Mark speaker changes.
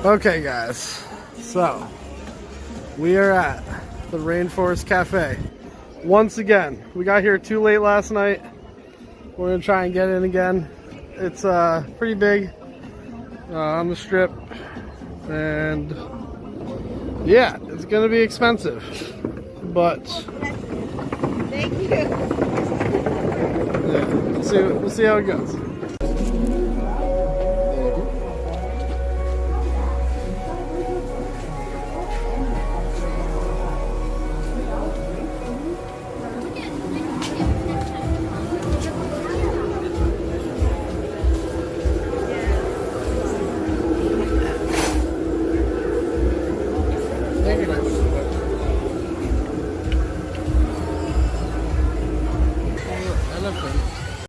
Speaker 1: Okay, guys. So, we are at the Rainforest Cafe. Once again, we got here too late last night. We're gonna try and get in again. It's pretty big on the strip, and yeah, it's gonna be expensive, but
Speaker 2: Thank you.
Speaker 1: yeah, we'll see how it goes.